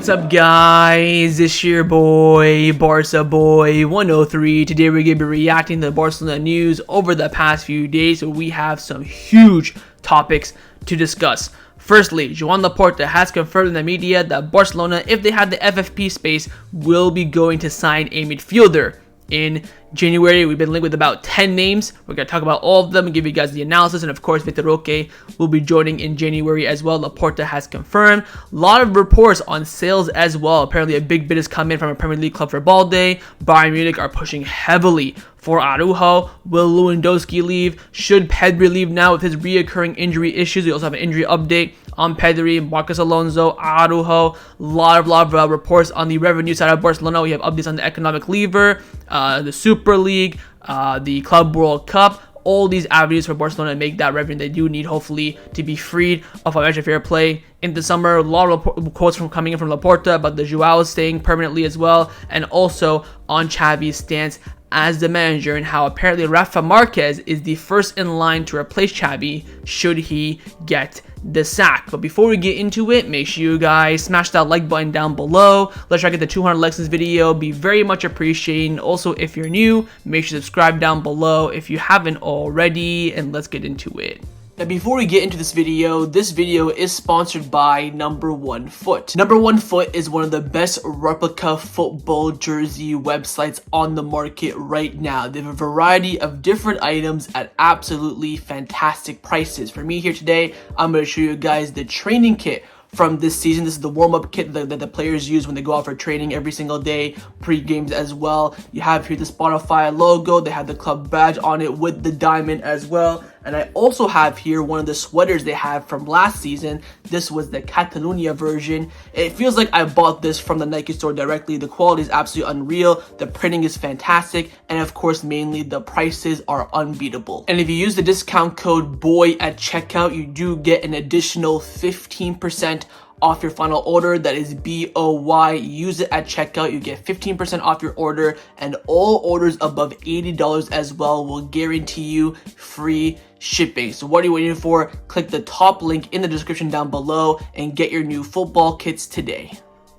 What's up, guys? It's your boy, Barca Boy 103. Today we're going to be reacting to the Barcelona news over the past few days. So we have some huge topics to discuss. Firstly, Joan Laporta has confirmed in the media that Barcelona, if they have the FFP space, will be going to sign a midfielder. In January, we've been linked with about 10 names. We're going to talk about all of them and give you guys the analysis. And of course, Vitor Roque will be joining in January as well. Laporta has confirmed. A lot of reports on sales as well. Apparently, a big bid has come in from a Premier League club for Balde. Bayern Munich are pushing heavily for Araujo. Will Lewandowski leave? Should Pedri leave now with his reoccurring injury issues? We also have an injury update on Pedri, Marcos Alonso, Araujo. A lot of reports on the revenue side of Barcelona. We have updates on the economic lever, the Super League, the Club World Cup. All these avenues for Barcelona to make that revenue they do need, hopefully, to be freed of financial fair play in the summer. A lot of quotes coming in from Laporta about the Joao staying permanently as well, and also on Xavi's stance as the manager and how apparently Rafa Marquez is the first in line to replace Xavi should he get the sack. But before we get into it, make sure you guys smash that like button down below. Let's try to get the 200 likes in this video. Be very much appreciated. Also, if you're new, make sure to subscribe down below if you haven't already, and let's get into it. Now, before we get into this video is sponsored by Number One Foot. Number One Foot is one of the best replica football jersey websites on the market right now. They have a variety of different items at absolutely fantastic prices. For me here today, I'm going to show you guys the training kit from this season. This is the warm-up kit that the players use when they go out for training every single day, pre-games as well. You have here the Spotify logo. They have the club badge on it with the diamond as well. And I also have here one of the sweaters they have from last season. This was the Catalunya version. It feels like I bought this from the Nike store directly. The quality is absolutely unreal. The printing is fantastic. And of course, mainly the prices are unbeatable. And if you use the discount code BOY at checkout, you do get an additional 15% off your final order. That is BOY. Use it at checkout. You get 15% off your order, and all orders above $80 as well will guarantee you free shipping. So what are you waiting for? Click the top link in the description down below and get your new football kits today.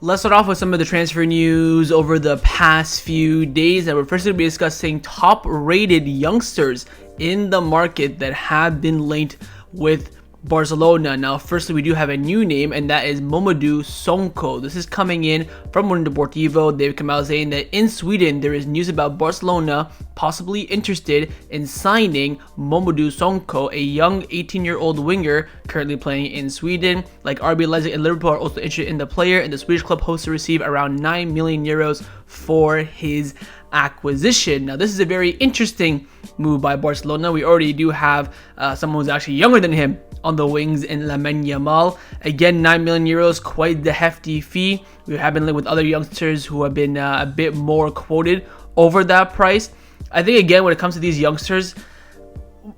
Let's start off with some of the transfer news over the past few days. And we're first going to be discussing top-rated youngsters in the market that have been linked with Barcelona. Now, firstly, we do have a new name, and that is Mamadou Sonko. This is coming in from Mundo Deportivo. They've come out saying that in Sweden, there is news about Barcelona possibly interested in signing Mamadou Sonko, a young 18-year-old winger currently playing in Sweden. Like RB Leipzig and Liverpool are also interested in the player, and the Swedish club hopes to receive around 9 million euros for his acquisition. Now, this is a very interesting move by Barcelona. We already do have someone who's actually younger than him on the wings in Lamine Yamal. Again, 9 million euros, quite the hefty fee. We have been linked with other youngsters who have been a bit more quoted over that price. I think, again, when it comes to these youngsters,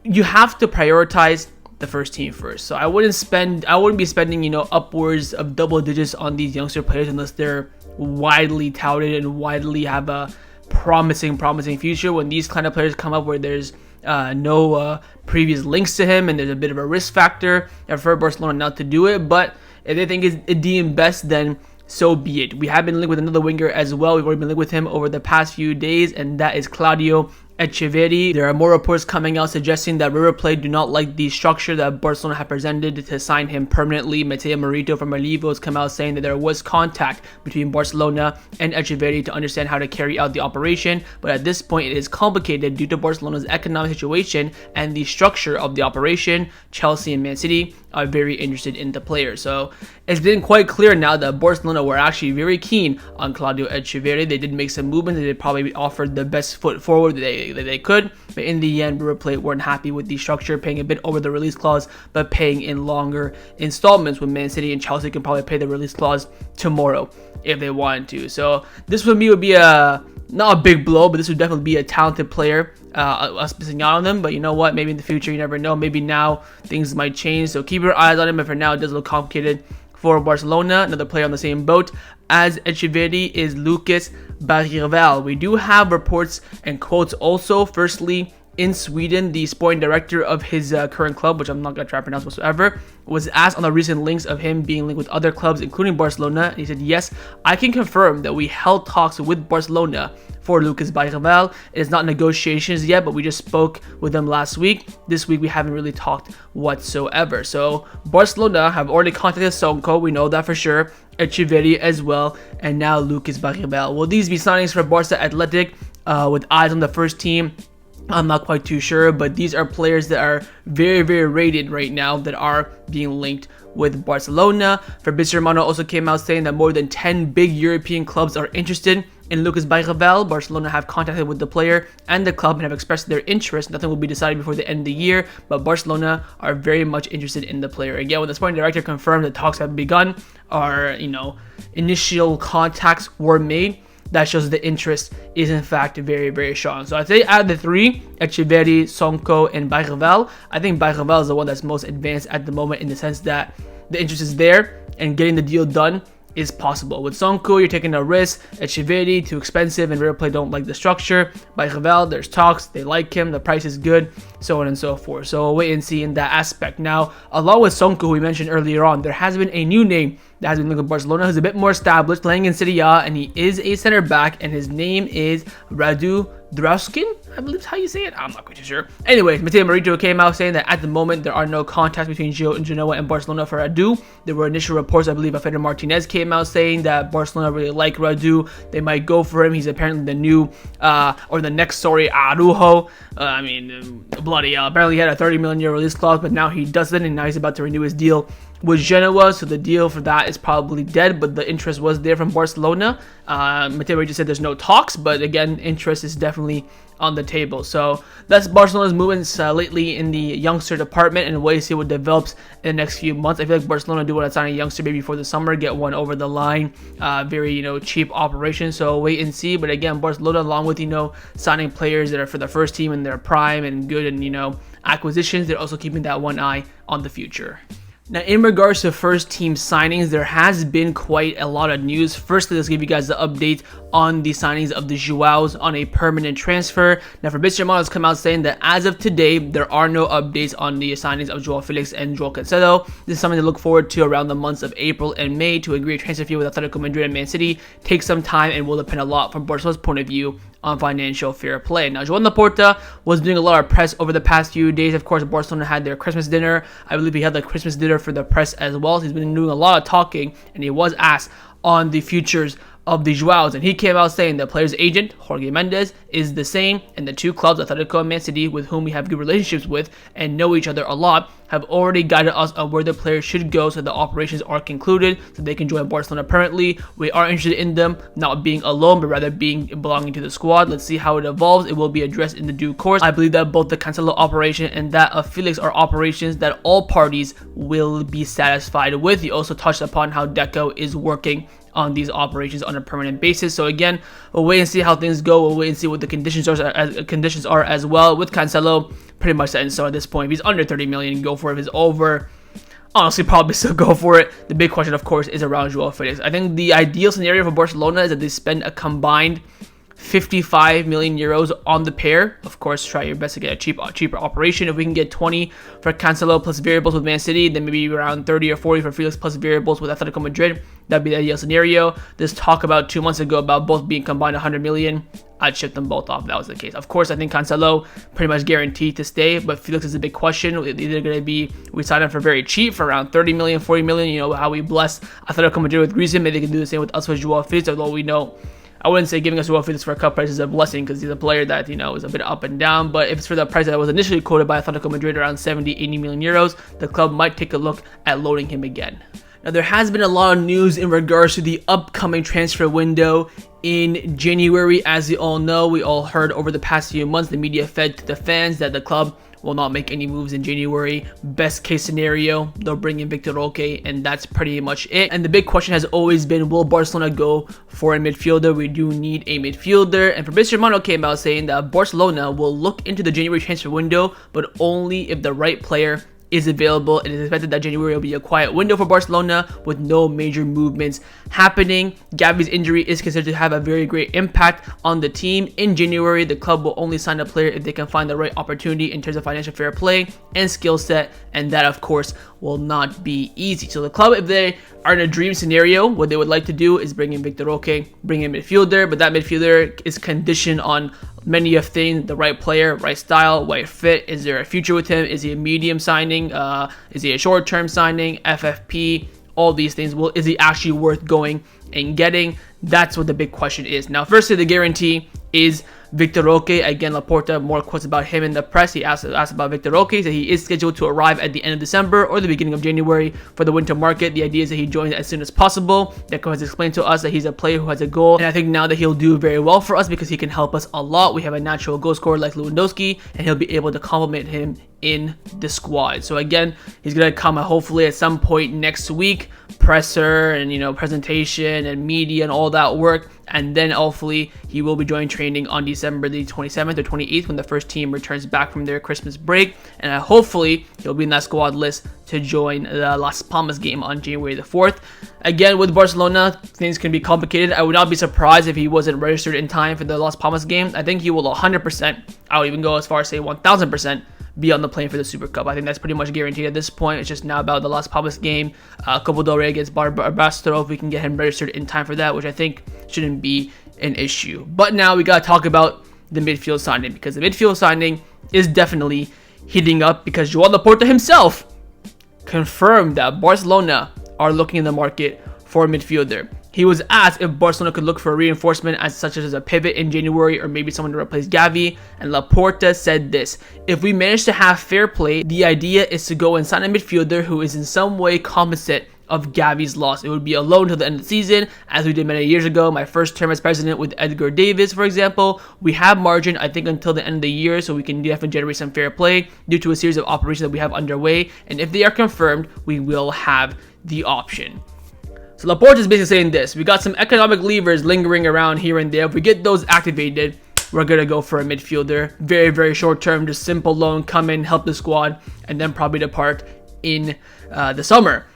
you have to prioritize the first team first. So I wouldn't be spending, upwards of double digits on these youngster players unless they're widely touted and widely have a promising future. When these kind of players come up where there's no previous links to him and there's a bit of a risk factor, I prefer Barcelona not to do it. But if they think it's deemed best, then so be it. We have been linked with another winger as well. We've already been linked with him over the past few days, and that is Claudio Echeverri. There are more reports coming out suggesting that River Plate do not like the structure that Barcelona have presented to sign him permanently. Mateo Morito from Olivo has come out saying that there was contact between Barcelona and Echeverri to understand how to carry out the operation, but at this point it is complicated due to Barcelona's economic situation and the structure of the operation. Chelsea and Man City are very interested in the player. So it's been quite clear now that Barcelona were actually very keen on Claudio Echeverri. They did make some movements. They probably offered the best foot forward that they could, but in the end, River Plate weren't happy with the structure, paying a bit over the release clause, but paying in longer installments, when Man City and Chelsea can probably pay the release clause tomorrow if they wanted to. So this for me would be not a big blow, but this would definitely be a talented player. Us missing out on them, but you know what? Maybe in the future, you never know. Maybe now things might change. So keep your eyes on him. But for now, it does look complicated for Barcelona. Another player on the same boat as Echeverri is Lucas Bergvall. We do have reports and quotes also. Firstly, in Sweden, the sporting director of his current club, which I'm not going to try to pronounce whatsoever, was asked on the recent links of him being linked with other clubs, including Barcelona. And he said, yes, I can confirm that we held talks with Barcelona for Lucas Bergvall. It is not negotiations yet, but we just spoke with them last week. This week, we haven't really talked whatsoever. So Barcelona have already contacted Sonko. We know that for sure. Echeverri as well. And now Lucas Bergvall. Will these be signings for Barca Athletic with eyes on the first team? I'm not quite too sure, but these are players that are very, very rated right now that are being linked with Barcelona. Fabrizio Romano also came out saying that more than 10 big European clubs are interested in Lucas Bergvall. Barcelona have contacted with the player and the club and have expressed their interest. Nothing will be decided before the end of the year, but Barcelona are very much interested in the player. Again, when the sporting director confirmed that talks have begun, or initial contacts were made, that shows the interest is in fact very, very strong. So I'd say out of the three, Echeverri, Sonko, and Bergvall, I think Bergvall is the one that's most advanced at the moment in the sense that the interest is there and getting the deal done is possible. With Sonko, you're taking a risk. Echeverri, too expensive, and River Plate don't like the structure. Bergvall, there's talks, they like him, the price is good, so on and so forth. So we'll wait and see in that aspect. Now, along with Sonko, who we mentioned earlier on, there has been a new name that has been linked with Barcelona, who's a bit more established, playing in Serie A, and he is a center back, and his name is Radu Drauskin, I believe is how you say it. I'm not quite too sure. Anyways, Mateo Marito came out saying that at the moment there are no contacts between Genoa and Barcelona for Radu. There were initial reports, I believe, of Feder Martinez came out saying that Barcelona really like Radu. They might go for him. He's apparently the new, or the next, Araujo. Bloody hell. Apparently he had a 30 million euro release clause, but now he doesn't, and now he's about to renew his deal with Genoa, so the deal for that is probably dead, but the interest was there from Barcelona. Mateo just said there's no talks, but again, interest is definitely on the table. So that's Barcelona's movements lately in the youngster department, and we'll see what develops in the next few months. I feel like Barcelona do want to sign a youngster maybe before the summer, get one over the line, very cheap operation. So wait and see. But again, Barcelona, along with signing players that are for the first team in their prime and good and acquisitions, they're also keeping that one eye on the future. Now, in regards to first team signings, there has been quite a lot of news. Firstly, let's give you guys the update on the signings of the Joaos on a permanent transfer. Now, Fabrizio Romano has come out saying that as of today, there are no updates on the signings of Joao Felix and Joao Cancelo. This is something to look forward to around the months of April and May. To agree a transfer fee with Atletico Madrid and Man City takes some time and will depend a lot from Barcelona's point of view on financial fair play. Now, Joan Laporta was doing a lot of press over the past few days. Of course, Barcelona had their Christmas dinner. I believe he had the Christmas dinner for the press as well. So he's been doing a lot of talking, and he was asked on the futures of the Joaos, and he came out saying the player's agent, Jorge Mendes, is the same, and the two clubs, Atletico and Man City, with whom we have good relationships with and know each other a lot, have already guided us on where the player should go so the operations are concluded so they can join Barcelona permanently. We are interested in them not being alone, but rather belonging to the squad. Let's see how it evolves. It will be addressed in the due course. I believe that both the Cancelo operation and that of Felix are operations that all parties will be satisfied with. He also touched upon how Deco is working on these operations on a permanent basis. So again, we'll wait and see how things go. We'll wait and see what the conditions are as well. With Cancelo, pretty much set in stone at this point. If he's under 30 million, go for it. If he's over, honestly, probably still go for it. The big question, of course, is around Joao Felix. I think the ideal scenario for Barcelona is that they spend a combined 55 million euros on the pair. Of course, try your best to get a cheaper operation. If we can get 20 for Cancelo plus variables with Man City, then maybe around 30 or 40 for Felix plus variables with Atletico Madrid. That'd be the ideal scenario. This talk about 2 months ago about both being combined 100 million. I'd ship them both off if that was the case. Of course, I think Cancelo pretty much guaranteed to stay, but Felix is a big question. It's either going to be we sign him for very cheap for around 30 million, 40 million. How we bless Atletico Madrid with Griezmann. Maybe they can do the same with us with Joao Felix, although we know, I wouldn't say giving us Joao Felix for a cup price is a blessing because he's a player that, is a bit up and down. But if it's for the price that was initially quoted by Atletico Madrid, around 70, 80 million euros, the club might take a look at loaning him again. Now, there has been a lot of news in regards to the upcoming transfer window in January. As you all know, we all heard over the past few months, the media fed to the fans that the club will not make any moves in January. Best case scenario, they'll bring in Vitor Roque, and that's pretty much it. And the big question has always been, will Barcelona go for a midfielder? We do need a midfielder. And Fabrizio Romano came out saying that Barcelona will look into the January transfer window, but only if the right player is available. It is expected that January will be a quiet window for Barcelona with no major movements happening. Gavi's injury is considered to have a very great impact on the team. In January, the club will only sign a player if they can find the right opportunity in terms of financial fair play and skill set, and that of course will not be easy. So the club, if they are in a dream scenario, what they would like to do is bring in Vitor Roque, bring in midfielder, but that midfielder is conditioned on many of things: the right player, right style, right fit. Is there a future with him? Is he a medium signing? Is he a short-term signing? FFP? All these things. Well, is he actually worth going and getting? That's what the big question is. Now, firstly, the guarantee is Vitor Roque. Again, Laporta, more quotes about him in the press. He asked about Vitor Roque. He said he is scheduled to arrive at the end of December or the beginning of January for the winter market. The idea is that he joins as soon as possible. Deco has explained to us that he's a player who has a goal, and I think now that he'll do very well for us because he can help us a lot. We have a natural goal scorer like Lewandowski, and he'll be able to complement him in the squad. So again, he's gonna come hopefully at some point next week, presser and presentation and media and all that work, and then hopefully he will be joining training on December the 27th or 28th when the first team returns back from their Christmas break, and hopefully he'll be in that squad list to join the Las Palmas game on January the 4th. Again, with Barcelona, things can be complicated. I would not be surprised if he wasn't registered in time for the Las Palmas game. I think he will 100%, I would even go as far as say 1000%, be on the plane for the Super Cup. I think that's pretty much guaranteed at this point. It's just now about the Las Palmas game, Copa del Rey against Barcelona, if we can get him registered in time for that, which I think shouldn't be an issue. But now we got to talk about the midfield signing, because the midfield signing is definitely heating up, because Joan Laporta himself confirmed that Barcelona are looking in the market for a midfielder. He was asked if Barcelona could look for a reinforcement such as a pivot in January or maybe someone to replace Gavi, and Laporta said this: "If we manage to have fair play, the idea is to go and sign a midfielder who is in some way compensate of Gavi's loss. It would be a loan till the end of the season, as we did many years ago. My first term as president with Edgar Davis, for example. We have margin, I think, until the end of the year, so we can definitely generate some fair play due to a series of operations that we have underway. And if they are confirmed, we will have the option." So Laporta is basically saying this: we got some economic levers lingering around here and there. If we get those activated, we're going to go for a midfielder. Very, very short term, just simple loan, come in, help the squad, and then probably depart in the summer.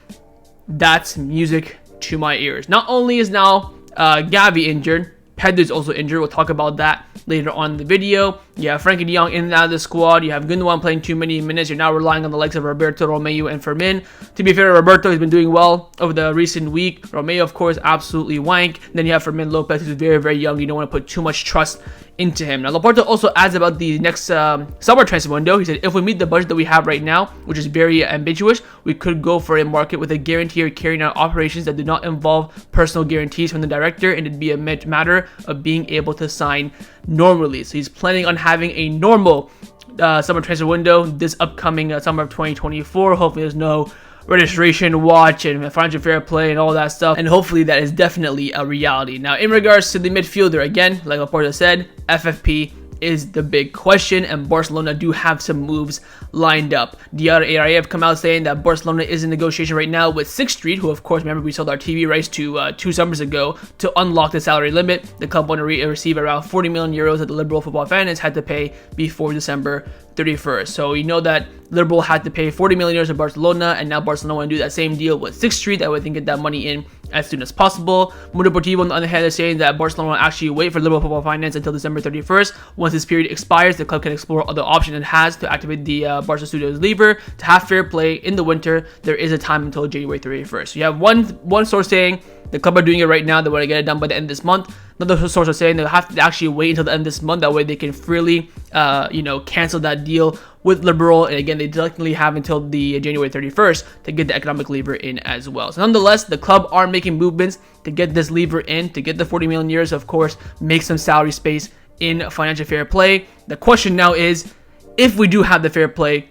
That's music to my ears. Not only is now Gavi injured, Pedri is also injured. We'll talk about that later on in the video. You have Frankie de Jong in and out of the squad. You have Gundogan playing too many minutes. You're now relying on the likes of Roberto, Romeo, and Fermin. To be fair, Roberto has been doing well over the recent week. Romeo, of course, absolutely wank. Then you have Fermin Lopez, who's very, very young. You don't want to put too much trust into him. Now, Laporta also adds about the next summer transfer window. He said, if we meet the budget that we have right now, which is very ambiguous, we could go for a market with a guarantee or carrying out operations that do not involve personal guarantees from the director, and it'd be a matter of being able to sign normally. So he's planning on having a normal summer transfer window this upcoming summer of 2024. Hopefully there's no registration watch and financial fair play and all that stuff, and hopefully that is definitely a reality. Now, in regards to the midfielder, again, like Laporta said, FFP is the big question, and Barcelona do have some moves lined up. The other ARA have come out saying that Barcelona is in negotiation right now with Sixth Street, who of course, remember, we sold our TV rights to 2 summers ago, to unlock the salary limit. The club want to receive around 40 million euros that the Liberal Football Finance had to pay before December 31st. So you know that Liberal had to pay 40 million euros to Barcelona, and now Barcelona want to do that same deal with Sixth Street. That way they can get that money in as soon as possible. Mundo Deportivo, on the other hand, is saying that Barcelona will actually wait for Liberal Football Finance until December 31st. Once this period expires, the club can explore other options it has to activate the Barca Studios lever to have fair play in the winter. There is a time until January 31st. So you have one source saying the club are doing it right now. They want to get it done by the end of this month. Another source is saying they'll have to actually wait until the end of this month. That way they can freely, cancel that deal with Liberal. And again, they technically have until the January 31st to get the economic lever in as well. So nonetheless, the club are making movements to get this lever in, to get the 40 million euros, of course, make some salary space in financial fair play. The question now is, if we do have the fair play,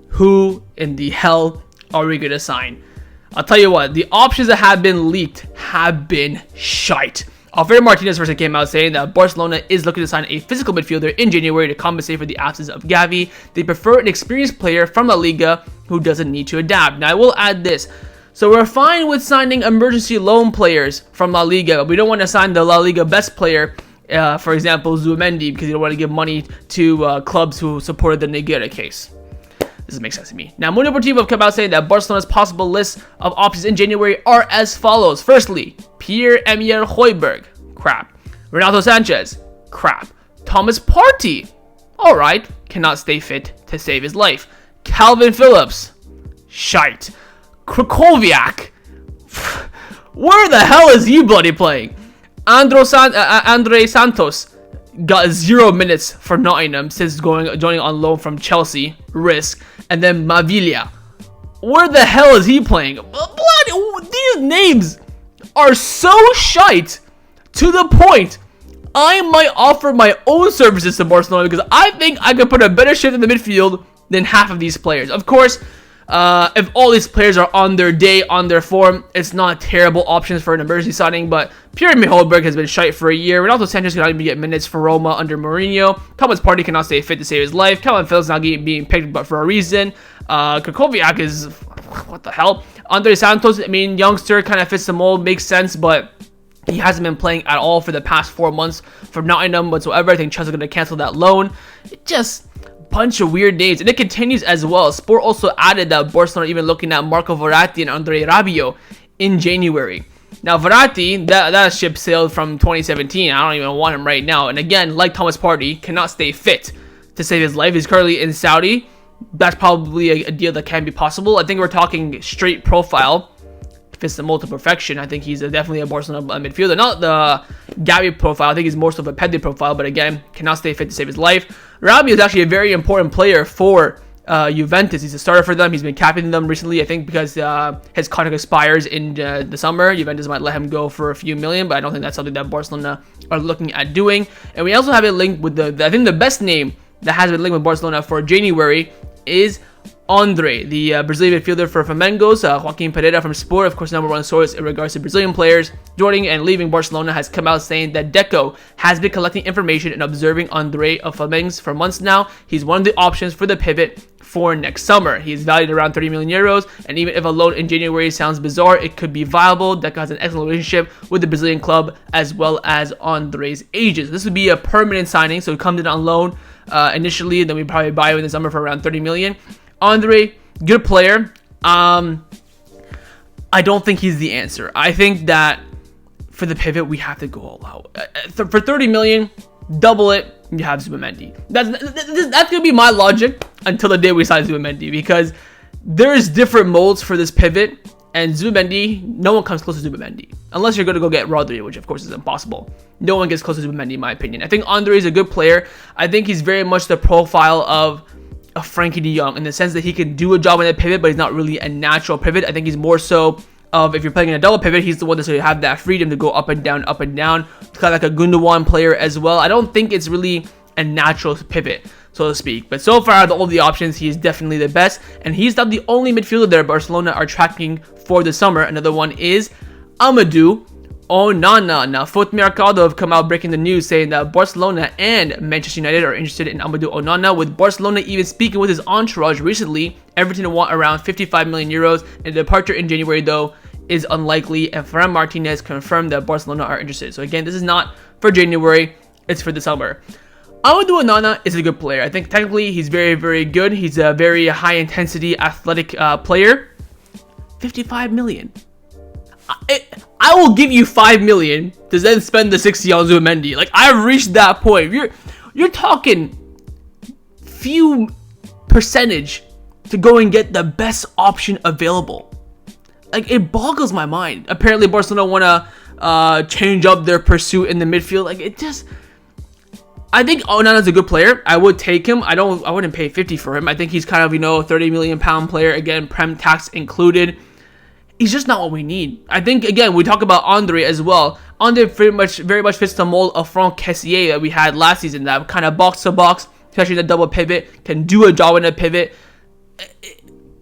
who in the hell are we going to sign? I'll tell you what, the options that have been leaked have been shite. Alfredo Martinez first came out saying that Barcelona is looking to sign a physical midfielder in January to compensate for the absence of Gavi. They prefer an experienced player from La Liga who doesn't need to adapt. Now, I will add this. So we're fine with signing emergency loan players from La Liga, but we don't want to sign the La Liga best player, for example, Zubimendi, because you don't want to give money to clubs who supported the Negreira case. doesn't make sense to me. Now, Mundo Deportivo have come out saying that Barcelona's possible list of options in January are as follows. Firstly, Pierre-Emile Højbjerg, crap. Renato Sanchez, crap. Thomas Partey, alright, cannot stay fit to save his life. Calvin Phillips, shite. Krakowiak, where the hell is he bloody playing? Andre Santos got 0 minutes for Nottingham since joining on loan from Chelsea, risk. And then Mavilla, where the hell is he playing? Bloody, these names are so shite to the point I might offer my own services to Barcelona because I think I could put a better shift in the midfield than half of these players. Of course, if all these players are on their day, on their form, it's not terrible options for an emergency signing, but Pierre-Emile Højbjerg has been shite for a year. Renato Sanchez cannot even get minutes for Roma under Mourinho. Thomas Partey cannot stay fit to save his life. Calvin Phillips not being picked, but for a reason. Krakowiak is... what the hell? Andre Santos, I mean, youngster, kind of fits the mold, makes sense, but he hasn't been playing at all for the past 4 months for Nottingham whatsoever. I think Chelsea's going to cancel that loan. It just... bunch of weird names, and it continues as well. Sport also added that Barcelona even looking at Marco Verratti and Andre Rabiot in January. Now Verratti, that ship sailed from 2017. I don't even want him right now. And again, like Thomas Partey, cannot stay fit to save his life. He's currently in Saudi. That's probably a deal that can be possible. I think we're talking straight profile. Fits the mold to perfection. I think he's definitely a Barcelona midfielder. Not the Gavi profile. I think he's more so of a Pedri profile, but again, cannot stay fit to save his life. Rabiot is actually a very important player for Juventus. He's a starter for them. He's been captaining them recently, I think, because his contract expires in the summer. Juventus might let him go for a few million, but I don't think that's something that Barcelona are looking at doing. And we also have it linked with I think the best name that has been linked with Barcelona for January is Andre, the Brazilian midfielder for Flamengo's. Joaquin Pereira from Sport, of course, number one source in regards to Brazilian players joining and leaving Barcelona, has come out saying that Deco has been collecting information and observing Andre of Flamengo's for months now. He's one of the options for the pivot for next summer. He's valued around 30 million euros, and even if a loan in January sounds bizarre, it could be viable. Deco has an excellent relationship with the Brazilian club as well as Andre's agents. This would be a permanent signing, so it comes in on loan initially, and then we probably buy him in the summer for around 30 million. Andre, good player. I don't think he's the answer. I think that for the pivot, we have to go all out. For 30 million, double it, you have Zubimendi. That's going to be my logic until the day we sign Zubimendi, because there's different molds for this pivot, and Zubimendi, no one comes close to Zubimendi. Unless you're going to go get Rodri, which of course is impossible. No one gets close to Zubimendi, in my opinion. I think Andre is a good player. I think he's very much the profile of a Frankie de Jong in the sense that he can do a job in a pivot, but he's not really a natural pivot. I think he's more so of, if you're playing in a double pivot, he's the one that's going to have that freedom to go up and down, up and down. It's kind of like a Gundogan player as well. I don't think it's really a natural pivot, so to speak. But so far, out of all the options, he is definitely the best. And he's not the only midfielder that Barcelona are tracking for the summer. Another one is Amadou Onana. Now, Foot Mercado have come out breaking the news saying that Barcelona and Manchester United are interested in Amadou Onana, with Barcelona even speaking with his entourage recently. Everton to want around 55 million euros, and a departure in January, though, is unlikely, and Ferran Martinez confirmed that Barcelona are interested. So again, this is not for January, it's for the summer. Amadou Onana is a good player. I think technically he's very, very good. He's a very high-intensity athletic player. 55 million. I will give you 5 million to then spend the 60 on Zubimendi. Like, I've reached that point. You're talking few percentage to go and get the best option available. Like, it boggles my mind. Apparently, Barcelona want to change up their pursuit in the midfield. Like, it just... I think Onana's a good player. I would take him. I wouldn't pay 50 for him. I think he's kind of, a 30 million pound player. Again, prem tax included. He's just not what we need. I think, again, we talk about Andre as well. Andre very much fits the mold of Franck Kessié that we had last season. That kind of box-to-box, especially the double pivot, can do a job in a pivot.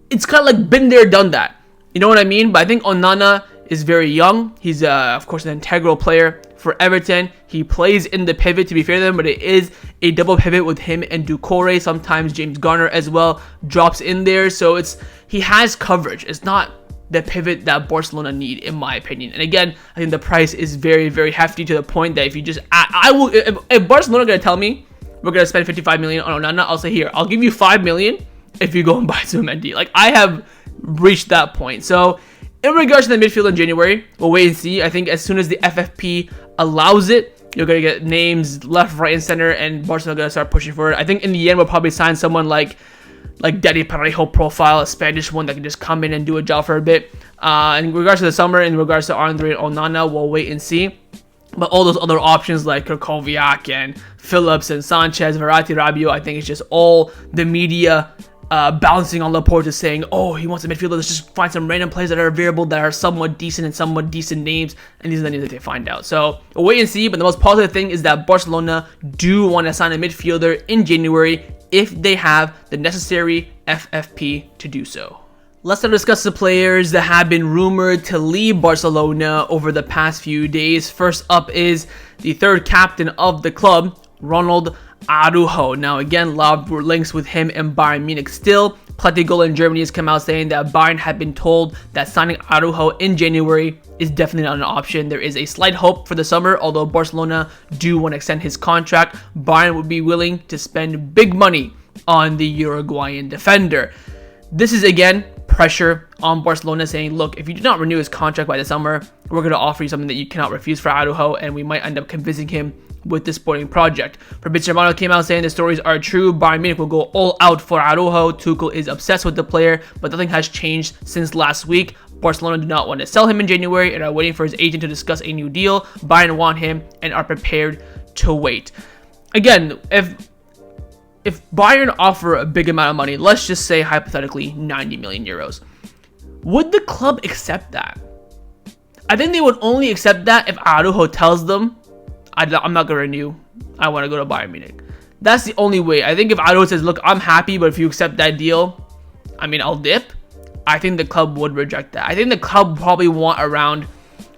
It's kind of like been there, done that. You know what I mean? But I think Onana is very young. He's, of course, an integral player for Everton. He plays in the pivot, to be fair to them, but it is a double pivot with him and Doucouré. Sometimes James Garner as well drops in there. So he has coverage. It's not the pivot that Barcelona need, in my opinion. And again, I think the price is very, very hefty, to the point that if you just... if Barcelona are going to tell me we're going to spend 55 million on Onana, I'll say, here, I'll give you 5 million if you go and buy Zubimendi. Like, I have reached that point. So in regards to the midfield in January, we'll wait and see. I think as soon as the FFP allows it, you're going to get names left, right, and center, and Barcelona going to start pushing for it. I think in the end, we'll probably sign someone like Daddy Parejo profile, a Spanish one that can just come in and do a job for a bit. In regards to the summer, in regards to Andre and Onana, we'll wait and see. But all those other options like Krakowiak and Phillips and Sanchez, Verratti, Rabiot, I think it's just all the media bouncing on Laporta saying, oh, he wants a midfielder. Let's just find some random players that are available that are somewhat decent and somewhat decent names. And these are the names that they find out. So we'll wait and see. But the most positive thing is that Barcelona do want to sign a midfielder in January if they have the necessary FFP to do so. Let's now discuss the players that have been rumored to leave Barcelona over the past few days. First up is the third captain of the club, Ronald Araujo. Now again, love links with him and Bayern Munich still. Plettigol in Germany has come out saying that Bayern had been told that signing Araujo in January is definitely not an option. There is a slight hope for the summer, although Barcelona do want to extend his contract. Bayern would be willing to spend big money on the Uruguayan defender. This is again pressure on Barcelona saying, look, if you do not renew his contract by the summer, we're going to offer you something that you cannot refuse for Araujo, and we might end up convincing him with this sporting project. Fabrizio Romano came out saying the stories are true. Bayern Munich will go all out for Araujo. Tuchel is obsessed with the player, but nothing has changed since last week. Barcelona do not want to sell him in January and are waiting for his agent to discuss a new deal. Bayern want him and are prepared to wait. Again, if Bayern offer a big amount of money, let's just say hypothetically 90 million euros, would the club accept that? I think they would only accept that if Araujo tells them, I'm not going to renew, I want to go to Bayern Munich. That's the only way. I think if Araujo says, look, I'm happy, but if you accept that deal, I mean, I'll dip. I think the club would reject that. I think the club probably want around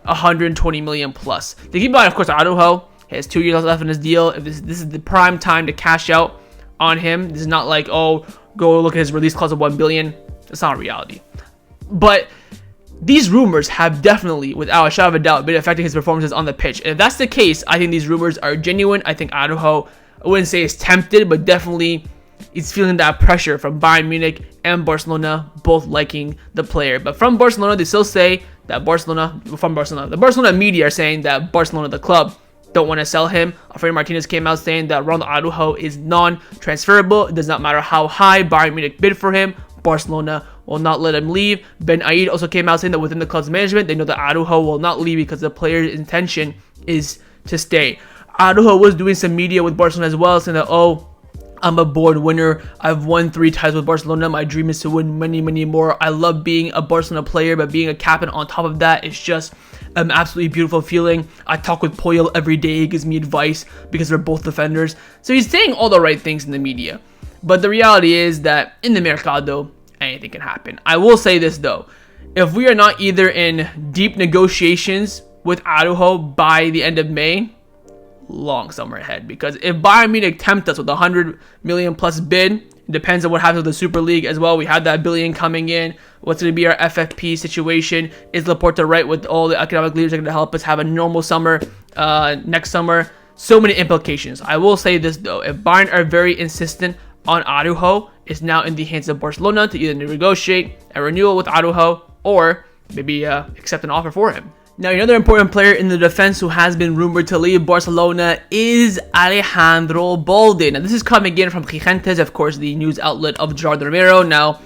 120 million plus. To keep in mind, of course, Araujo has 2 years left in his deal. If this is the prime time to cash out on him. This is not like, oh, go look at his release clause of 1 billion. That's not a reality. But these rumors have definitely, without a shadow of a doubt, been affecting his performances on the pitch. And if that's the case, I think these rumors are genuine. I think Araujo, I wouldn't say is tempted, but definitely is feeling that pressure from Bayern Munich and Barcelona, both liking the player. But from Barcelona, they still say that the Barcelona media are saying that Barcelona, the club, don't want to sell him. Alfredo Martinez came out saying that Ronald Araujo is non-transferable. It does not matter how high Bayern Munich bid for him. Barcelona will not let him leave. Ben Aid also came out saying that within the club's management, they know that Araujo will not leave because the player's intention is to stay. Araujo was doing some media with Barcelona as well, saying that, oh, I'm a board winner. I've won 3 titles with Barcelona. My dream is to win many, many more. I love being a Barcelona player, but being a captain on top of that is just an absolutely beautiful feeling. I talk with Puyol every day. He gives me advice because they're both defenders. So he's saying all the right things in the media. But the reality is that in the Mercado, anything can happen. I will say this though. If we are not either in deep negotiations with Araujo by the end of May, long summer ahead. Because if Bayern Munich tempt us with a 100 million plus bid, it depends on what happens with the Super League as well. We had that billion coming in. What's going to be our FFP situation? Is Laporta right with all the economic leaders that are going to help us have a normal summer next summer? So many implications. I will say this though. If Bayern are very insistent on Araujo, it's now in the hands of Barcelona to either negotiate a renewal with Araujo or maybe accept an offer for him. Now, another important player in the defense who has been rumored to leave Barcelona is Alejandro Balde. Now, this is coming in from Gigentes, of course, the news outlet of Gerard Romero. Now,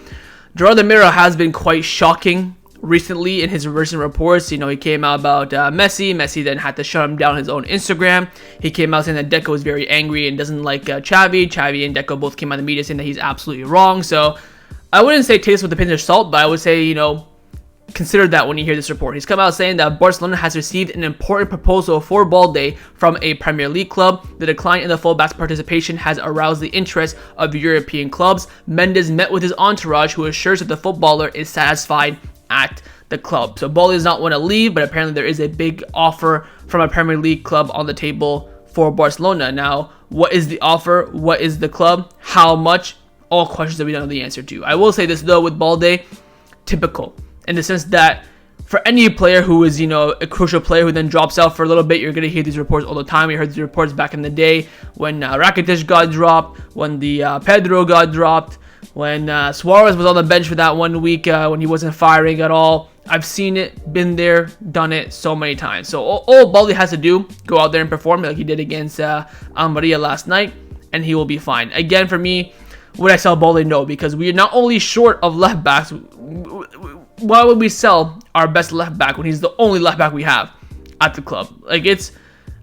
Gerard Romero has been quite shocking recently in his recent reports. You know, he came out about Messi. Messi then had to shut him down on his own Instagram. He came out saying that Deco is very angry and doesn't like Xavi. Xavi and Deco both came out in the media saying that he's absolutely wrong. So, I wouldn't say take this with a pinch of salt, but I would say, you know, consider that when you hear this report. He's come out saying that Barcelona has received an important proposal for Balde from a Premier League club. The decline in the fullback's participation has aroused the interest of European clubs. Mendes met with his entourage, who assures that the footballer is satisfied at the club. So Balde does not want to leave, but apparently there is a big offer from a Premier League club on the table for Barcelona. Now, what is the offer? What is the club? How much? All questions that we don't know the answer to. I will say this though with Balde, typical. In the sense that for any player who is, you know, a crucial player who then drops out for a little bit, you're going to hear these reports all the time. We heard these reports back in the day when Rakitic got dropped, when the Pedro got dropped, when Suarez was on the bench for that 1 week when he wasn't firing at all. I've seen it, been there, done it so many times. So all Balde has to do, go out there and perform like he did against Almeria last night, and he will be fine. Again, for me, would I sell Balde? No, because we are not only short of left backs. Why would we sell our best left back when he's the only left back we have at the club? Like, it's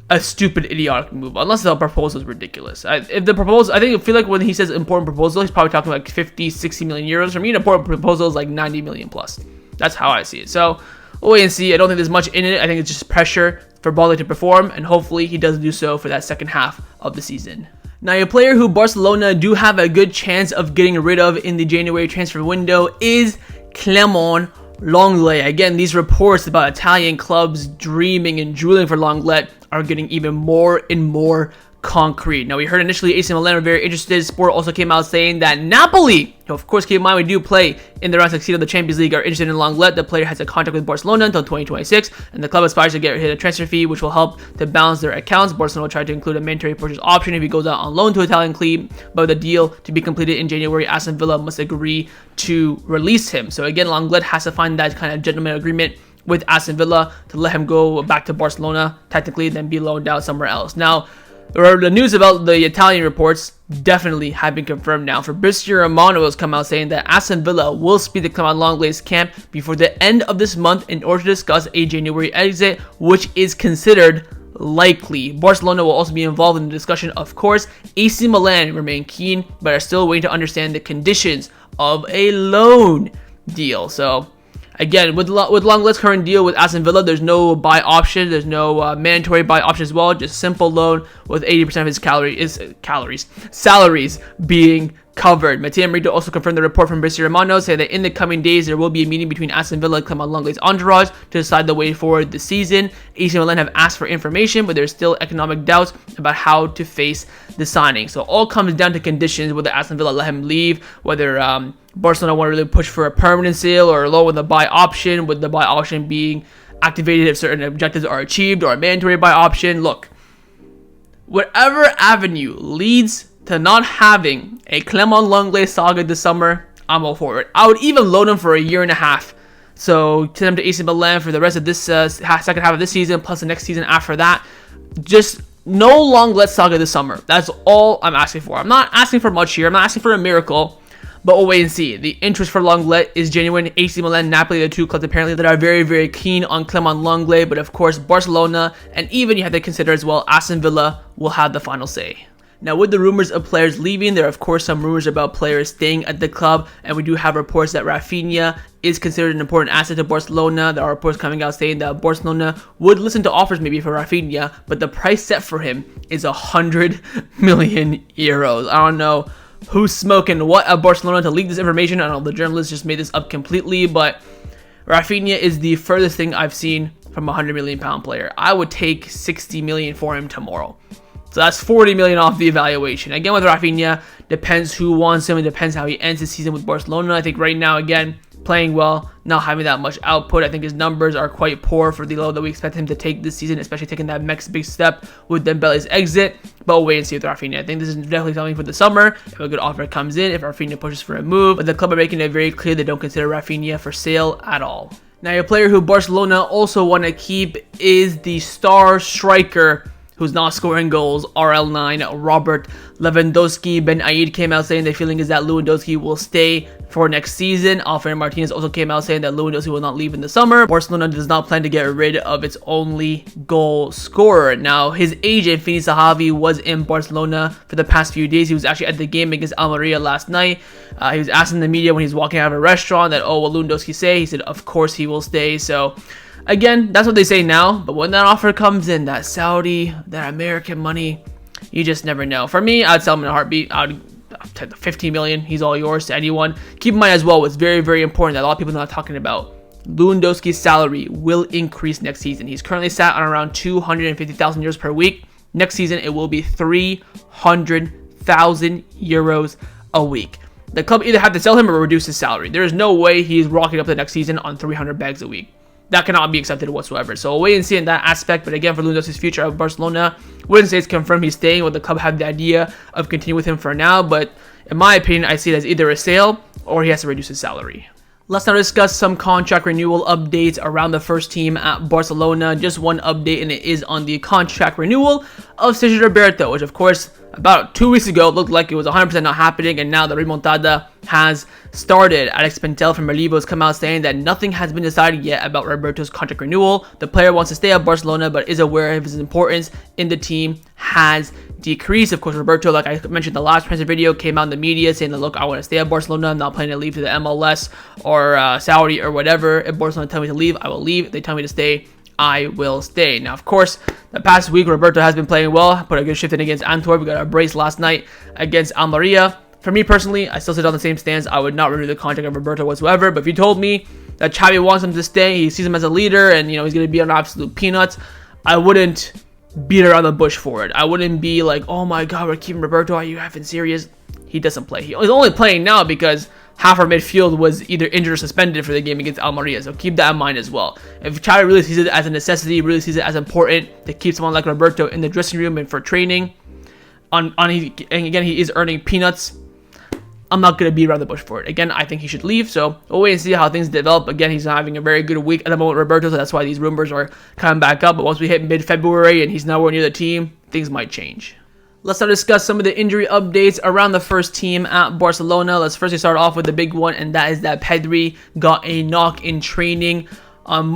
a stupid, idiotic move, unless the proposal is ridiculous. If the proposal, I feel like when he says important proposal, he's probably talking like 50, 60 million euros. For me, an important proposal is like 90 million plus. That's how I see it. So we'll wait and see. I don't think there's much in it. I think it's just pressure for Balde to perform, and hopefully he does do so for that second half of the season. Now, a player who Barcelona do have a good chance of getting rid of in the January transfer window is Clement Lenglet. Again, these reports about Italian clubs dreaming and drooling for Lenglet are getting even more and more concrete. Now, we heard initially AC Milan were very interested. Sport also came out saying that Napoli, of course, keep in mind we do play in the round 16 of the Champions League, are interested in Lenglet. The player has a contract with Barcelona until 2026, and the club aspires to get hit a transfer fee, which will help to balance their accounts. Barcelona will try to include a mandatory purchase option if he goes out on loan to Italian club, but the deal to be completed in January, Aston Villa must agree to release him. So again, Lenglet has to find that kind of gentleman agreement with Aston Villa to let him go back to Barcelona, technically, then be loaned out somewhere else. Now, the news about the Italian reports definitely have been confirmed now. Fabrizio Romano has come out saying that Aston Villa will speak to Clement Lenglet's camp before the end of this month in order to discuss a January exit, which is considered likely. Barcelona will also be involved in the discussion, of course. AC Milan remain keen, but are still waiting to understand the conditions of a loan deal. So again, with Lenglet's current deal with Aston Villa, there's no buy option. There's no mandatory buy option as well. Just simple loan with 80% of his salaries being covered. Matteo Merito also confirmed the report from Fabrizio Romano, saying that in the coming days there will be a meeting between Aston Villa and Clement Lenglet's entourage to decide the way forward this season. AC Milan have asked for information, but there's still economic doubts about how to face the signing. So all comes down to conditions, whether Aston Villa let him leave, whether Barcelona want to really push for a permanent sale or a loan with a buy option, with the buy option being activated if certain objectives are achieved, or a mandatory buy option. Look, whatever avenue leads to not having a Clement Lenglet saga this summer, I'm all for it. I would even loan him for a year and a half. So to them to AC Milan for the rest of this second half of this season, plus the next season after that. Just no Lenglet saga this summer. That's all I'm asking for. I'm not asking for much here. I'm not asking for a miracle. But we'll wait and see. The interest for Lenglet is genuine. AC Milan, Napoli, the two clubs apparently that are very, very keen on Clement Lenglet. But of course, Barcelona, and even you have to consider as well, Aston Villa will have the final say. Now, with the rumors of players leaving, there are of course some rumors about players staying at the club, and we do have reports that Raphinha is considered an important asset to Barcelona. There are reports coming out saying that Barcelona would listen to offers maybe for Raphinha, but the price set for him is 100 million euros. I don't know who's smoking what at Barcelona to leak this information. I don't know, the journalists just made this up completely, but Raphinha is the furthest thing I've seen from a £100 million player. I would take 60 million for him tomorrow. So that's 40 million off the evaluation. Again, with Raphinha, depends who wants him. It depends how he ends his season with Barcelona. I think right now, again, playing well, not having that much output. I think his numbers are quite poor for the level that we expect him to take this season, especially taking that next big step with Dembele's exit. But we'll wait and see with Raphinha. I think this is definitely something for the summer. If a good offer comes in, if Raphinha pushes for a move. But the club are making it very clear they don't consider Raphinha for sale at all. Now, a player who Barcelona also want to keep is the star striker who's not scoring goals, RL9, Robert Lewandowski. Ben Aid came out saying the feeling is that Lewandowski will stay for next season. Alfredo Martinez also came out saying that Lewandowski will not leave in the summer. Barcelona does not plan to get rid of its only goal scorer. Now, his agent, Felix was in Barcelona for the past few days. He was actually at the game against Almeria last night. He was asking the media when he's walking out of a restaurant that, oh, what will Lewandowski say? He said, of course he will stay. So again, that's what they say now, but when that offer comes in, that Saudi, that American money, you just never know. For me, I'd sell him in a heartbeat. I'd take the 15 million. He's all yours to anyone. Keep in mind as well, what's very, very important that a lot of people are not talking about. Lewandowski's salary will increase next season. He's currently sat on around 250,000 euros per week. Next season, it will be 300,000 euros a week. The club either have to sell him or reduce his salary. There is no way he's rocking up the next season on 300 bags a week. That cannot be accepted whatsoever. So we'll wait and see in that aspect. But again, for Lewandowski's future at Barcelona, wouldn't say it's confirmed he's staying. Or the club have the idea of continuing with him for now. But in my opinion, I see it as either a sale or he has to reduce his salary. Let's now discuss some contract renewal updates around the first team at Barcelona. Just one update, and it is on the contract renewal of Sergi Roberto, which of course about 2 weeks ago looked like it was 100% not happening, and now the remontada has started. Alex Pentel from Merlivo has come out saying that nothing has been decided yet about Roberto's contract renewal. The player wants to stay at Barcelona but is aware of his importance in the team has decreased. Of course, Roberto, like I mentioned in the last transfer video, came out in the media saying that, look, I want to stay at Barcelona. I'm not planning to leave to the MLS or Saudi or whatever. If Barcelona tell me to leave, I will leave. If they tell me to stay, I will stay. Now, of course, the past week, Roberto has been playing well. Put a good shift in against Antwerp. We got a brace last night against Almeria. For me personally, I still sit on the same stance. I would not renew the contract of Roberto whatsoever. But if you told me that Xavi wants him to stay, he sees him as a leader, and he's going to be on absolute peanuts, I wouldn't beat around the bush for it. I wouldn't be like, oh my god, we're keeping Roberto. Are you effing serious? He doesn't play. He's only playing now because half our midfield was either injured or suspended for the game against Almeria. So keep that in mind as well. If Xavi really sees it as a necessity, really sees it as important to keep someone like Roberto in the dressing room and for training, and again, he is earning peanuts, I'm not going to beat around the bush for it. Again, I think he should leave, so we'll wait and see how things develop. Again, he's not having a very good week at the moment, Roberto, so that's why these rumors are coming back up. But once we hit mid-February and he's nowhere near the team, things might change. Let's now discuss some of the injury updates around the first team at Barcelona. Let's firstly start off with the big one, and that is that Pedri got a knock in training on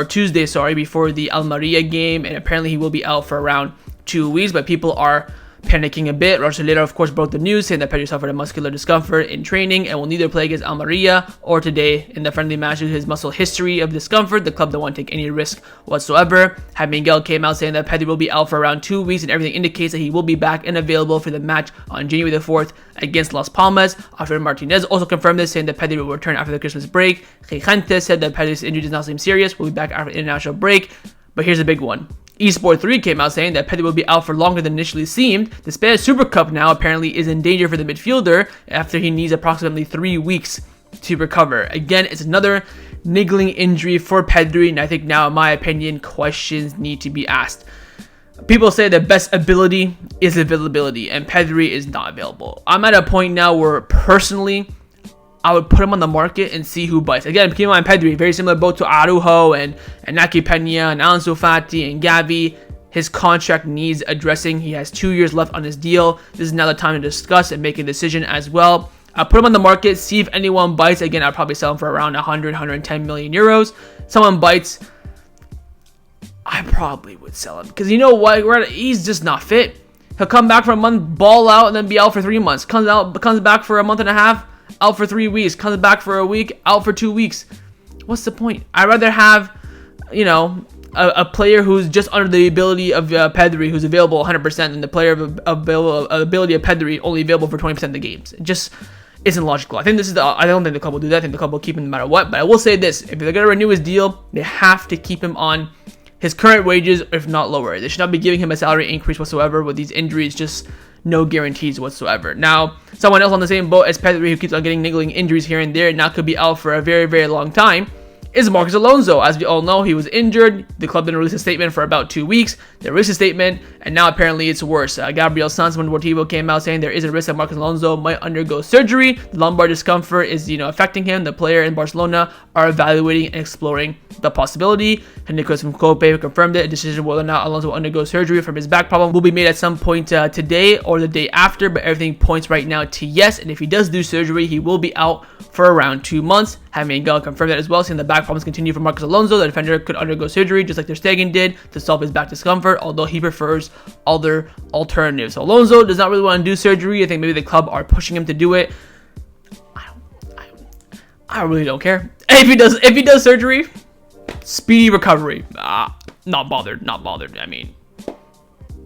Tuesday, before the Almeria game, and apparently he will be out for around 2 weeks, but people are panicking a bit. Roger, of course, broke the news saying that Pedri suffered a muscular discomfort in training and will neither play against Almeria or today in the friendly match due to his muscle history of discomfort. The club don't want to take any risk whatsoever. Miguel came out saying that Pedri will be out for around 2 weeks, and everything indicates that he will be back and available for the match on January the 4th against Las Palmas. Alfredo Martinez also confirmed this, saying that Pedri will return after the Christmas break. Gigante said that Pedri's injury does not seem serious, will be back after the international break. But here's a big one. Esport 3 came out saying that Pedri will be out for longer than initially seemed. The Spanish Super Cup now apparently is in danger for the midfielder after he needs approximately 3 weeks to recover. Again, it's another niggling injury for Pedri, and I think now, in my opinion, questions need to be asked. People say the best ability is availability, and Pedri is not available. I'm at a point now where, personally, I would put him on the market and see who bites. Again, keep in mind, Pedri, very similar both to Araujo and Naki Peña and Alonso Fati and Gavi. His contract needs addressing. He has 2 years left on his deal. This is now the time to discuss and make a decision as well. I'll put him on the market, see if anyone bites. Again, I'll probably sell him for around 100, 110 million euros. Someone bites, I probably would sell him. Because you know what? He's just not fit. He'll come back for a month, ball out, and then be out for 3 months. Comes back for a month and a half, out for 3 weeks, comes back for a week, out for 2 weeks. What's the point? I'd rather have, a player who's just under the ability of Pedri, who's available 100%, than the player of ability of Pedri only available for 20% of the games. It just isn't logical. I don't think the club will do that. I think the club will keep him no matter what. But I will say this: if they're gonna renew his deal, they have to keep him on his current wages, if not lower. They should not be giving him a salary increase whatsoever with these injuries. Just no guarantees whatsoever. Now, someone else on the same boat as Pedri, who keeps on getting niggling injuries here and there, and now could be out for a very, very long time, is Marcos Alonso. As we all know, he was injured. The club didn't release a statement for about 2 weeks. They released a statement, and now apparently it's worse. Gabriel Sanz from Deportivo came out saying there is a risk that Marcos Alonso might undergo surgery. The lumbar discomfort is, affecting him. The player in Barcelona are evaluating and exploring the possibility. And Nicolas from Cope confirmed it. A decision whether or not Alonso will undergo surgery from his back problem will be made at some point today or the day after, but everything points right now to yes. And if he does do surgery, he will be out for around 2 months. Miguel confirmed that as well, saying the back problems continue for Marcos Alonso. The defender could undergo surgery just like Ter Stegen did to solve his back discomfort, although he prefers other alternatives. So Alonso does not really want to do surgery. I think maybe the club are pushing him to do it. I really don't care. If he does surgery, speedy recovery. Not bothered.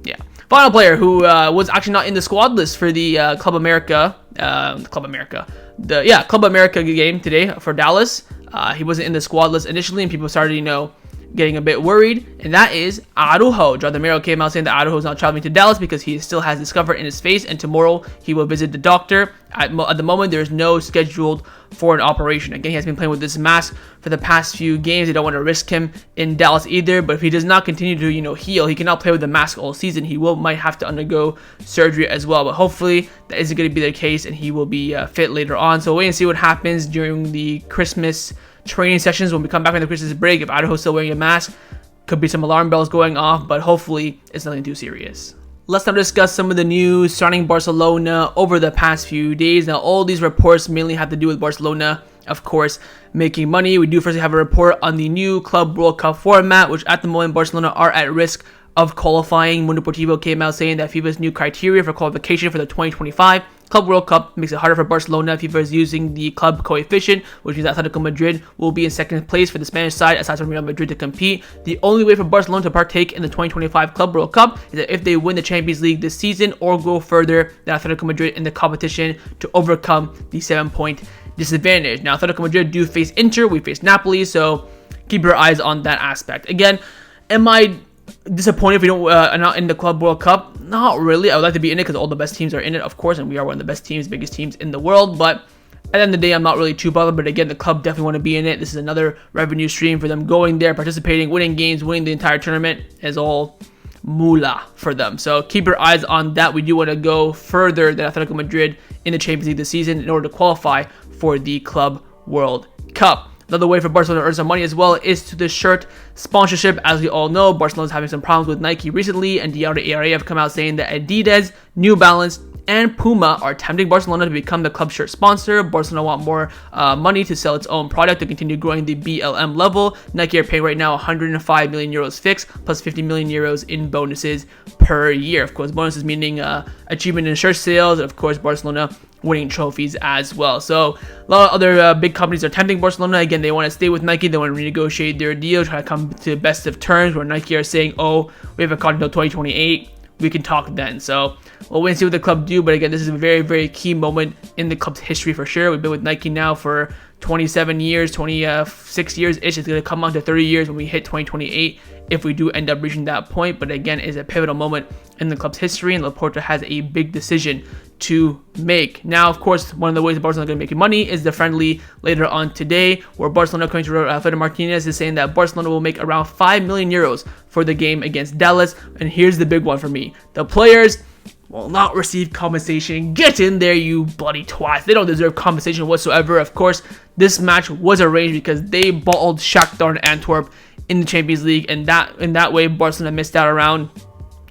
Yeah. Final player who was actually not in the squad list for the Club America game today for Dallas. He wasn't in the squad list initially, and people started, getting a bit worried, and that is Araujo. Jonathan Miro came out saying that Araujo is not traveling to Dallas because he still has discomfort in his face, and tomorrow he will visit the doctor. At the moment, there's no scheduled for an operation. Again, he has been playing with this mask for the past few games. They don't want to risk him in Dallas either, but if he does not continue to, heal, he cannot play with the mask all season. He might have to undergo surgery as well, but hopefully that isn't going to be the case, and he will be fit later on. So wait and see what happens during the Christmas training sessions when we come back from the Christmas break. If Araujo is still wearing a mask, could be some alarm bells going off, but hopefully it's nothing too serious. Let's now discuss some of the news surrounding Barcelona over the past few days. Now, all these reports mainly have to do with Barcelona, of course, making money. We do firstly have a report on the new Club World Cup format, which at the moment Barcelona are at risk of qualifying. Mundo Deportivo came out saying that FIFA's new criteria for qualification for the 2025 Club World Cup makes it harder for Barcelona. FIFA is using the club coefficient, which means Atletico Madrid will be in second place for the Spanish side, aside from Real Madrid to compete. The only way for Barcelona to partake in the 2025 Club World Cup is that if they win the Champions League this season or go further than Atletico Madrid in the competition to overcome the 7-point disadvantage. Now, Atletico Madrid do face Inter, we face Napoli, so keep your eyes on that aspect. Again, am I disappointed if we don't are not in the Club World Cup? Not really. I would like to be in it because all the best teams are in it, of course, and we are one of the best teams, biggest teams in the world. But at the end of the day, I'm not really too bothered. But again, the club definitely want to be in it. This is another revenue stream for them. Going there, participating, winning games, winning the entire tournament is all moolah for them. So keep your eyes on that. We do want to go further than Atletico Madrid in the Champions League this season in order to qualify for the Club World Cup. Another way for Barcelona to earn some money as well is to the shirt sponsorship. As we all know, Barcelona is having some problems with Nike recently, and the ARA have come out saying that Adidas, New Balance, and Puma are tempting Barcelona to become the club shirt sponsor. Barcelona want more money to sell its own product to continue growing the BLM level. Nike are paying right now 105 million euros fixed, plus 50 million euros in bonuses per year. Of course, bonuses meaning achievement in shirt sales, and of course, Barcelona winning trophies as well. So a lot of other big companies are tempting Barcelona. Again, they want to stay with Nike. They want to renegotiate their deal, try to come to best of terms, where Nike are saying, oh, we have a contract until 2028. We can talk then. So we'll wait and see what the club do. But again, this is a very, very key moment in the club's history for sure. We've been with Nike now for 27 years, 26 years-ish. It's going to come on to 30 years when we hit 2028 if we do end up reaching that point. But again, it's a pivotal moment in the club's history, and Laporta has a big decision to make. Now, of course, one of the ways that Barcelona is going to make money is the friendly later on today, where Barcelona, according to Alfredo Martinez, is saying that Barcelona will make around 5 million euros for the game against Dallas. And here's the big one for me. The players will not receive compensation. Get in there, you bloody twats. They don't deserve compensation whatsoever. Of course, this match was arranged because they bottled Shakhtar and Antwerp in the Champions League, and in that way, Barcelona missed out around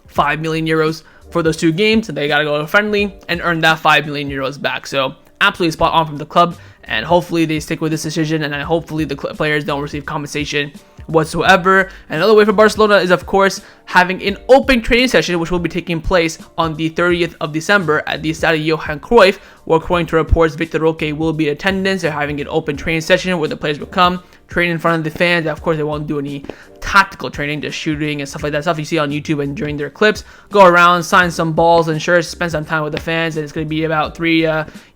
5 million euros for those two games, and they got to go to friendly and earn that 5 million euros back. So absolutely spot on from the club, and hopefully they stick with this decision, and hopefully the players don't receive compensation whatsoever. And another way for Barcelona is, of course, having an open training session, which will be taking place on the 30th of December at the Estadio Johan Cruyff, where, according to reports, Vitor Roque will be in attendance. They're having an open training session where the players will come, train in front of the fans. Of course, they won't do any tactical training, just shooting and stuff like that, stuff you see on YouTube and during their clips. Go around, sign some balls and shirts, spend some time with the fans, and it's going to be about 3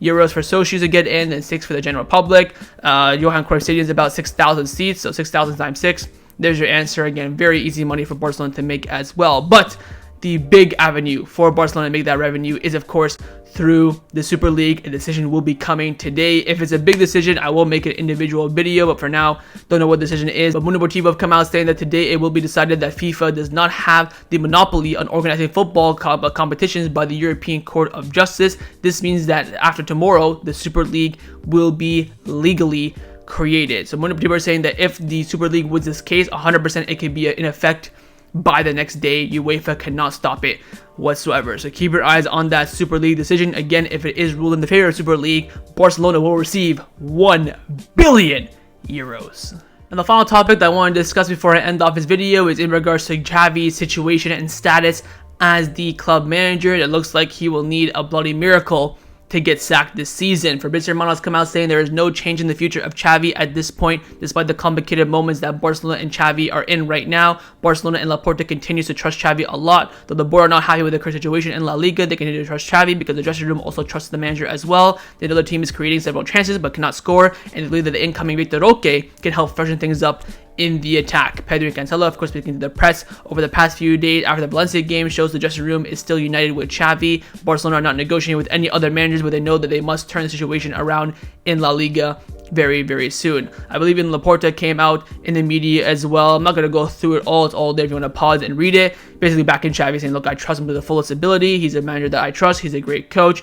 euros for socios to get in and 6 for the general public. Johan Cruyff Stadium is about 6,000 seats, so 6,000 times 6. There's your answer. Again, very easy money for Barcelona to make as well. But the big avenue for Barcelona to make that revenue is, of course, through the Super League. A decision will be coming today. If it's a big decision, I will make an individual video, but for now, don't know what the decision is. But Mundo Deportivo have come out saying that today it will be decided that FIFA does not have the monopoly on organizing football competitions by the European Court of Justice. This means that after tomorrow, the Super League will be legally created. So Mundo Deportivo are saying that if the Super League wins this case, 100% it could be in effect by the next day. UEFA cannot stop it whatsoever. So keep your eyes on that Super League decision. Again, if it is ruled in the favor of Super League, Barcelona will receive 1 billion euros. And the final topic that I want to discuss before I end off this video is in regards to Xavi's situation and status as the club manager. It looks like he will need a bloody miracle to get sacked this season. Fabrizio Romano has come out saying there is no change in the future of Xavi at this point, despite the complicated moments that Barcelona and Xavi are in right now. Barcelona and Laporta continues to trust Xavi a lot. Though the board are not happy with the current situation in La Liga, they continue to trust Xavi because the dressing room also trusts the manager as well. The other team is creating several chances but cannot score, and they believe that the incoming Vitor Roque can help freshen things up in the attack. Pedri and Cancelo, of course, speaking to the press over the past few days after the Valencia game, shows the dressing room is still united with Xavi. Barcelona are not negotiating with any other managers, but they know that they must turn the situation around in La Liga very, very soon. I believe in Laporta came out in the media as well. I'm not going to go through it all. It's all there if you want to pause and read it. Basically back in Xavi saying, look, I trust him to the fullest ability. He's a manager that I trust. He's a great coach.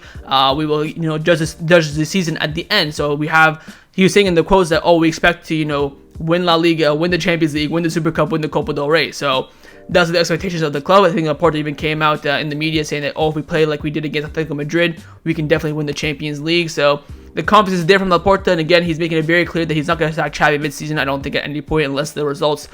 We will, judge the season at the end. So he was saying in the quotes that, we expect to, win La Liga, win the Champions League, win the Super Cup, win the Copa del Rey. So that's the expectations of the club. I think Laporta even came out in the media saying that, if we play like we did against Atletico Madrid, we can definitely win the Champions League. So the confidence is there from Laporta, and again, he's making it very clear that he's not going to sack Xavi mid-season, I don't think, at any point, unless the results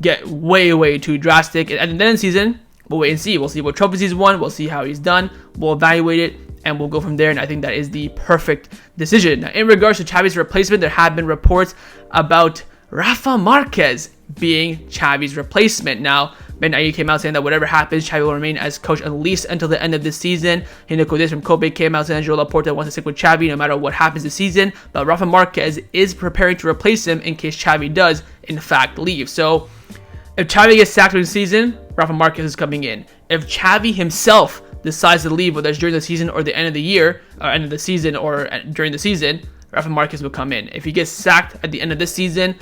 get way, way too drastic. And then in season, we'll wait and see. We'll see what trophies he's won. We'll see how he's done. We'll evaluate it, and we'll go from there, and I think that is the perfect decision. Now, in regards to Xavi's replacement, there have been reports about Rafa Marquez being Xavi's replacement. Now, Ben Ayi came out saying that whatever happens, Xavi will remain as coach at least until the end of this season. Hinako Des from Kobe came out saying that Joan Laporta wants to stick with Xavi no matter what happens this season, but Rafa Marquez is preparing to replace him in case Xavi does, in fact, leave. So, if Xavi gets sacked during the season, Rafa Marquez is coming in. If Xavi himself decides to leave, whether it's during the season or the end of the year, or end of the season or during the season, Rafa Marquez will come in. If he gets sacked at the end of this season,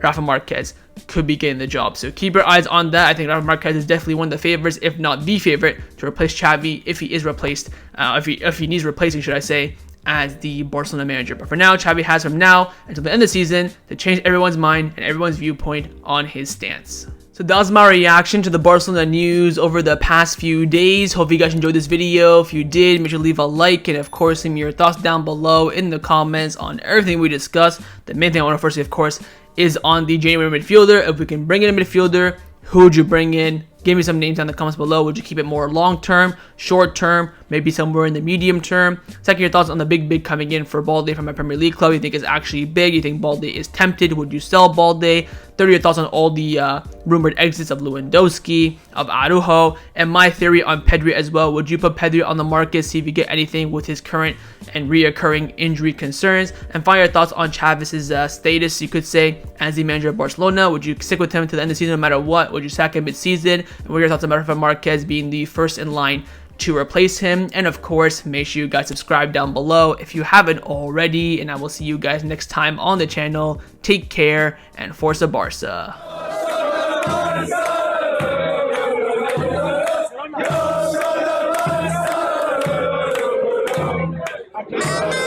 Rafa Marquez could be getting the job. So keep your eyes on that. I think Rafa Marquez is definitely one of the favorites, if not the favorite, to replace Xavi if he is replaced, if he needs replacing, should I say, as the Barcelona manager. But for now, Xavi has from now until the end of the season to change everyone's mind and everyone's viewpoint on his stance. So that was my reaction to the Barcelona news over the past few days. Hope you guys enjoyed this video. If you did, make sure to leave a like, and of course, leave me your thoughts down below in the comments on everything we discussed. The main thing I want to first say, of course, is on the January midfielder. If we can bring in a midfielder, who would you bring in? Give me some names down in the comments below. Would you keep it more long-term, short-term, maybe somewhere in the medium term? Second, your thoughts on the big bid coming in for Balde from my Premier League club. You think is actually big? You think Balde is tempted? Would you sell Balde? Third, your thoughts on all the rumored exits of Lewandowski, of Araujo, and my theory on Pedri as well. Would you put Pedri on the market, see if you get anything with his current and reoccurring injury concerns? And finally, your thoughts on Chavez's status, you could say, as the manager of Barcelona. Would you stick with him to the end of the season no matter what? Would you sack him mid-season? And what are your thoughts on Rafa Marquez being the first in line to replace him? And of course, make sure you guys subscribe down below if you haven't already, and I will see you guys next time on the channel. Take care, and Forza Barca. Yeah.